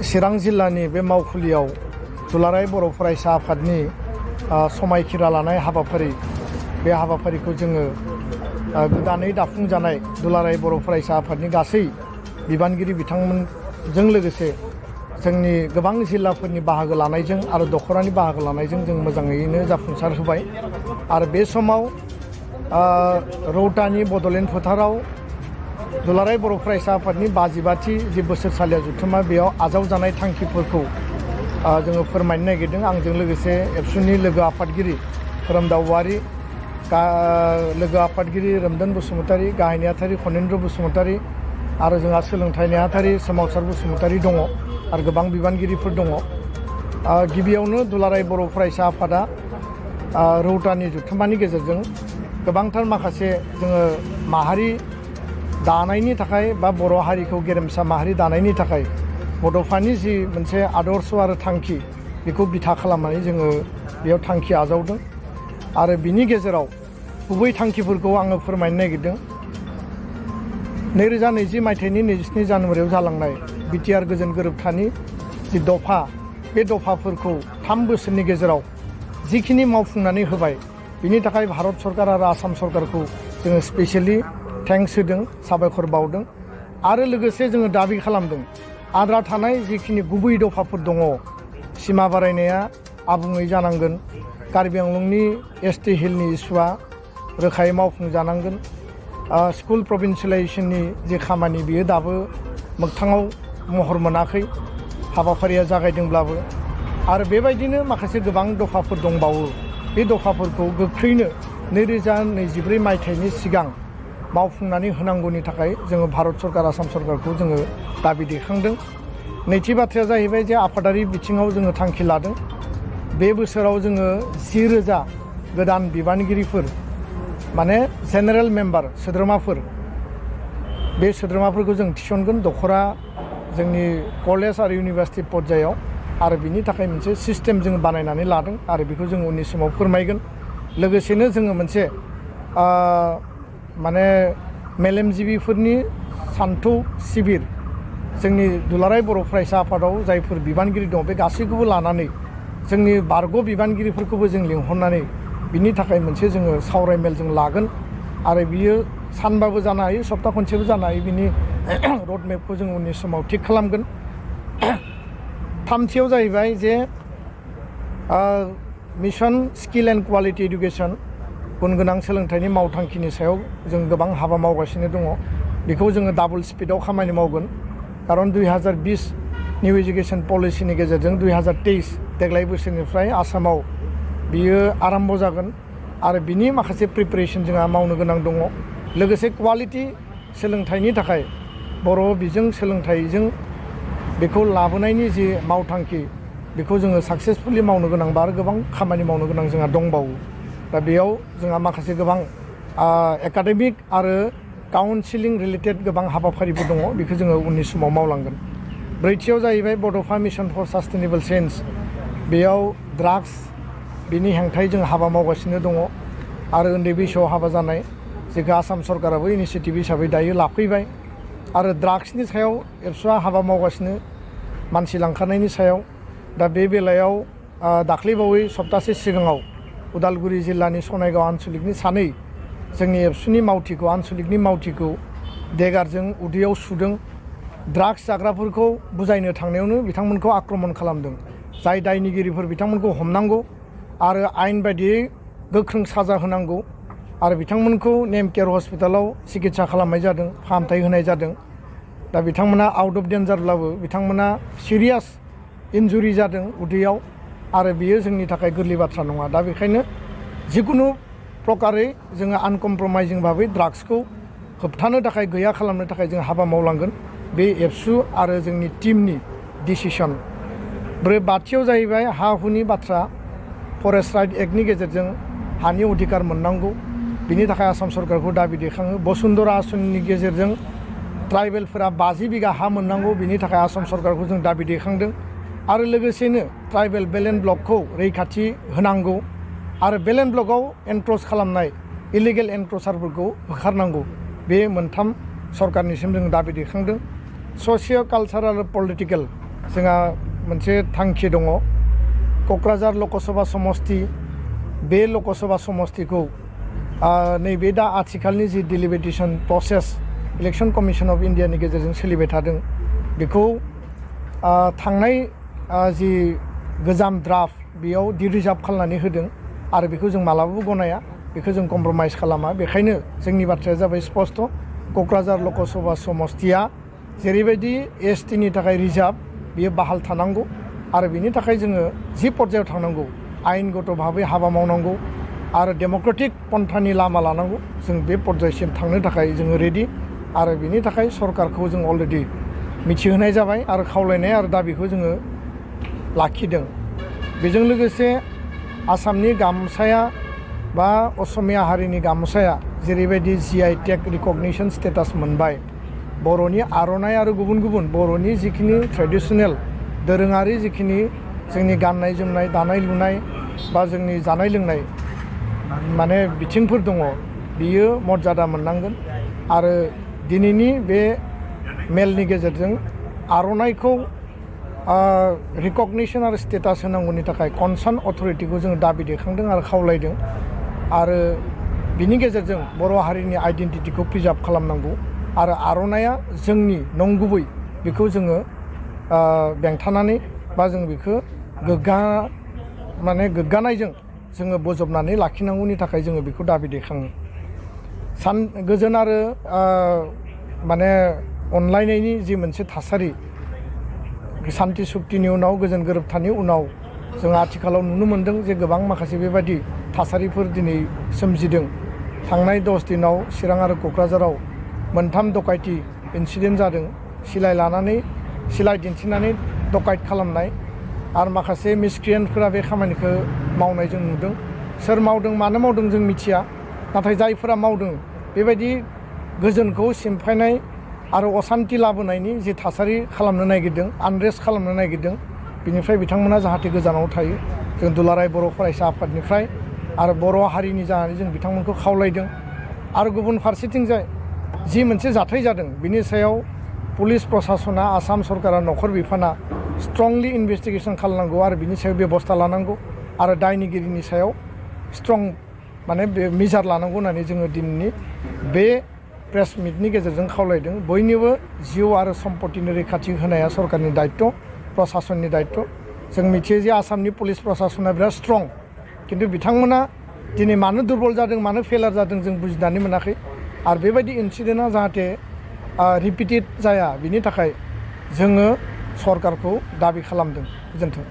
चिरां जिल्लानि बे मावखुलियाव दुलाराय बर' फरायसा आफादनि समायखिरा लानाय हाबाफारि बे हाबाफारिखौ जोङो गोदानै दाफुंजानाय दुलाराय बर' फरायसा आफादनि गासै बिबानगिरि बिथांमोनजों लोगोसे जोंनि गोबां जिल्लाफोरनि बाहागो लानायजों आरो दख'रानि बाहागो लानायजों जों मोजाङैनो जाफुंसार होबाय आरो बे समाव रौतानि बड'लेण्ड फोथाराव दुलाराय बर' फरायसा आफादनि 52थि जि बोसोरसालिया जथुम्मा बेयाव आजावजानाय थांखिफोरखौ जोङो फोरमायनो नागिरदों। आंजों लोगोसे एबसुनि लोगो आफादगिरि खोरोमदाव औवारि, लोगो आफादगिरि रोमदोन बसुमतारी, गाहाय नेहाथारि खनेन्द्र बसुमतारी आरो जोंहा सोलोंथाइ नेहाथारि सोमावसार बसुमतारी दङ आरो गोबां बिबानगिरिफोर दङ। गिबियावनो दुलाराय बर' फरायसा आफादा रौतानि जथुम्मानि गेजेरजों गोबांथार माखासे जोङो माहारि दानायनि थाखाय बा बर' हारिखौ गेरेमसा माहारि दानायनि थाखाय बड'फानि जि मोनसे आदर्श आरो थांखि बेखौ बिथा खालामनानै जोङो बेयाव थांखि आजावदों आरो बिनि गेजेराव गुबै थांखिफोरखौ आङो फोरमायनो नागिरदों। 2020 मायथाइनि 27 जानुवारियाव जालांनाय बिटिआर गोजोन गोरोबथानि जि दफा बे दफाफोरखौ 3 बोसोरनि गेजेराव जिखिनि मावफुंनानै होबाय बिनि थाखाय भारत सरकार आरो आसाम सरकारखौ जोङो स्पेसियेलि थेंक्स होदों, साबायखर बावदों आरो लोगोसे जोङो दाबि खालामदों आद्रा थानाय जिखिनि गुबै दफाफोर दङ सिमा बारायनाया आबुङै जानांगोन, कार्बि आंलंनि एसटि हिलनि इस्युआ रोखायै मावफुंजानांगोन, स्कुल प्रभिन्सियेलाइजेसननि जे खामानि बियो दाबो मोगथाङाव महर मोनाखै, हाबाफारिया जागायदोंब्लाबो आरो बेबायदिनो माखासे गोबां दफाफोर दंबावो। बे दफाफोरखौ गोख्रैनो 2024 मायथाइनि सिगां मावफुंनानै होनांगौनि थाखाय जोङो भारत सरकार आसाम सरकारखौ जोङो दाबि दैखांदों। नैथि बाथ्राया जाहैबाय जे आफादारि बिथिङाव जोङो थांखि लादों बे बोसोराव जोङो 10,000 गोदान बिबानगिरिफोर माने जेनेरेल मेम्बार सोद्रोमाफोर बे सोद्रोमाफोरखौ जों थिसनगोन दख'रा जोंनि कलेज आरो इउनिभार्सिटि पर्यायाव आरो बिनि थाखाय मोनसे सिस्टेम जों बानायनानै लादों आरो बेखौ जों उननि समाव फोरमायगोन। लोगोसेनो जोङो मोनसे माने मेलेमजिबिफोरनि सान्थौ सिबिर जोंनि दुलाराय बर' फरायसा आफादाव जायफोर बिबानगिरि दं बे गासैखौबो लानानै जोंनि बारग' बिबानगिरिफोरखौबो जों लिंहरनानै बिनि थाखाय मोनसे जोङो सावरायमेल जों लागोन आरो बियो सानबाबो जानो हायो, सप्ता खनसेबो जानो हायो। बिनि रडमेपखौ जों उननि समाव थिग खालामगोन। थामथियाव जाहैबाय जे mission skill and quality education गुन गोनां सोलोंथाइनि मावथांखिनि सायाव जों गोबां हाबा मावगासिनो दङ। बेखौ जोङो डाबल स्पिडआव खामानि मावगोन खारन 2020 निउ एजुकेसन पलिसिनि गेजेरजों 2023 देग्लाय बोसोरनिफ्राय आसामाव बियो आराम्भ जागोन आरो बिनि माखासे प्रिपेरेसन जोंहा मावनो गोनां दङ। लोगोसे क्वालिटि सोलोंथाइनि थाखाय बर' बिजों सोलोंथाइजों बेखौ लाबोनायनि जि मावथांखि बेखौ जोङो साक्सेसफुलि मावनो गोनांबा आरो गोबां खामानि मावनो गोनां जोंहा दंबावो। दा बेयाव जोंहा माखासे गोबां एकाडेमिक आरो काउन्सिलिं रिलेटेड गोबां हाबाफारिफोर दङ, बेखौ जोङो उननि समाव मावलांगोन। ब्रैथियाव जाहैबाय बड'फा मिशन फर सास्टेनेबल चेन्ज। बेयाव ड्राग्स बिनि हेंथायै जों हाबा मावगासिनो दङ आरो उन्दै बैसोआव हाबा जानाय जेखौ आसाम सरकाराबो इनिसियेटिभ हिसाबै दायो लाफैबाय आरो ड्राग्सनि सायाव एबसुआ हाबा मावगासिनो मानसि लांखारनायनि सायाव। दा बे बेलायाव दाख्लैबावै सप्तासे सिगाङाव उदालगुरि जिल्लानि सनायगाव आनसलिकनि सानै जोंनि एबसुनि मावथिखौ आनसलिकनि मावथिखौ देगारजों उदैयाव सुदों। ड्राग्स जाग्राफोरखौ बुजायनो थांनायावनो बिथांमोनखौ आक्रमन खालामदों। जाय दायनिगिरिफोर बिथांमोनखौ हमनांगौ आरो आयेन बायदियै गोख्रों साजा होनांगौ आरो बिथांमोनखौ नेम केयार हस्पिटालाव सिकित्सा खालामनाय जादों, फाहामथाय होनाय जादों। दा बिथांमोना आउट अफ डेन्जारब्लाबो बिथांमोना सिरियास इन्जुरि जादों उदैयाव आरो बियो जोंनि थाखाय गोरलै बाथ्रा नङा। दा बेखायनो जिकुनु प्रकारै जोङो आनकमप्रमाइजिं भाबै ड्राग्सखौ होबथानो थाखाय गैया खालामनो थाखाय जों हाबा मावलांगोन। बे एबसु आरो जोंनि टिमनि डिसिसन। बाथियाव जाहैबाय हा हुनि बाथ्रा। फरेस्ट राइट एक्टनि गेजेरजों हानि अधिकार मोननांगौ बिनि थाखाय आसाम सरकारखौ दाबि दैखाङो बसुन्धरा आसनिनि गेजेरजों ट्राइबेलफोरा 50 बिगा हा मोननांगौ बिनि थाखाय आसाम सरकारखौ जों दाबि दैखांदों आरो लोगोसेनो ट्राइबेल बेलेन्ड ब्लकखौ रैखाथि होनांगौ आरो बेलेन्ड ब्लकआव एनक्रच खालामनाय इलिगेल एनक्रचारफोरखौ होखारनांगौ बे मोनथाम सरकारनिसिम जों दाबि दैखांदों ससिय' कालचारेल आरो पलिटिकेल जोंहा मोनसे थांखि दङ क'क्राझार लकसभा समस्ति बे लकसभा समस्तिखौ नैबे दा आथिखालनि जि delimitation process election commission of इन्डियानि गेजेरजों सोलिबाय थादों बेखौ थांनाय जि गोजाम ड्राफ्ट बेयाव डिरिजार्भ खालामनानै होदों आरो बेखौ जों मालाबाबो गनाया बेखौ जों कमप्रमाइज खालामा बेखायनो जोंनि बाथ्राया जाबाय स्पष्ट क'क्राझार लकसभा समस्तिया जेरैबायदि एसटिनि थाखाय रिजार्भ बियो बाहाल थानांगौ आरो बिनि थाखाय जोङो जि पर्यायाव थांनांगौ आयेनगत भाबै हाबा मावनांगौ आरो डेम'क्रेटिक पन्थानि लामा लानांगौ जों बे पर्यायसिम थांनो थाखाय जोङो रेडि आरो बिनि थाखाय सरकारखौ जों अलरेडि मिथिहोनाय जाबाय आरो खावलायनाय आरो दाबिखौ जोङो लाखिदों बेजों लोगोसे आसामनि गामसाया बा असमिया हारिनि गामसाया जेरैबायदि GI टेग रिकगनिशन स्टेटास मोनबाय बर'नि आर'नाइ आरो गुबुन गुबुन बर'नि जिखिनि ट्रेडिशनेल दोरोङारि जिखिनि जोंनि गाननाय जोमनाय दानाय लुनाय बा जोंनि जानाय लोंनाय माने बिथिंफोर दङ बियो मर्यादा मोननांगोन आरो दिनैनि बे मेलनि गेजेरजों आर'नाइखौ रिकगनिशन आरो स्टेटास होनांगौनि थाखाय कनसार्न अथरिटिखौ जोङो दाबि दैखांदों आरो खावलायदों आरो बिनि गेजेरजों बर' हारिनि आइडेन्टिटिखौ प्रिजार्भ खालामनांगौ आरो आर'नाइया जोंनि नंगुबै बेखौ जोङो बेंथानानै बा जों बेखौ गोग्गानायजों जोङो बोजबनानै लाखिनांगौनि थाखाय जोङो बेखौ दाबि दैखाङो गोजोन आरो माने अनलायनायनि जि मोनसे थासारि सान्ति सुक्तिनि उनाव गोजोन गोरोबथानि उनाव जों आथिखालाव नुनो मोन्दों जे गोबां माखासे बेबायदि थासारिफोर दिनै सोमजिदों थांनाय 10 दिनाव चिरां आरो क'क्राझाराव मोनथाम डकाइटि इन्सिडेन्ट जादों सिलाइ दिन्थिनानै डकाइट खालामनाय आरो माखासे मिसक्रियेन्टफोरा बे खामानिखौ मावनाय जों नुदों सोर मावदों मानो मावदों जों मिथिया नाथाय जायफोरा मावदों बेबायदि गोजोनखौ सिमफायनाय आरो असान्ति लाबोनायनि जि थासारि खालामनो नागिरदों आनरेस्ट खालामनो नागिरदों बिनिफ्राय बिथांमोना जाहाथे गोजानाव थायो जों दुलाराय बर' फरायसा आफादनिफ्राय आरो बर' हारिनि जानानै जों बिथांमोनखौ खावलायदों आरो गुबुन फारसेथिंजाय जि मोनसे जाथाय जादों बिनि सायाव पुलिस प्रशासना आसाम सरकारा नखर बिफाना स्ट्रंलि इनभेस्टिगेशन खालामनांगौ आरो बिनि सायाव बेबस्था लानांगौ आरो दायनिगिरिनि सायाव स्ट्रं माने बे मिजार लानांगौ होननानै जोङो दिनैनि बे प्रेस मिटनि गेजेरजों खावलायदों बयनिबो जिउ आरो सम्पतिनि रैखाथि होनाया सरकारनि दायित्व प्रशासननि दायित्व जों मिथियो जे आसामनि पुलिस प्रशासना बिराद स्ट्रं किन्तु बिथांमोना दिनै मानो दुर्बल जादों मानो फेलार जादों जों बुजिनानै मोनाखै आरो बेबायदि इन्सिडेन्टआ जाहाथे रिपिटेड जाया बिनि थाखाय जोङो सरकारखौ दाबि खालामदों गोजोन्थों।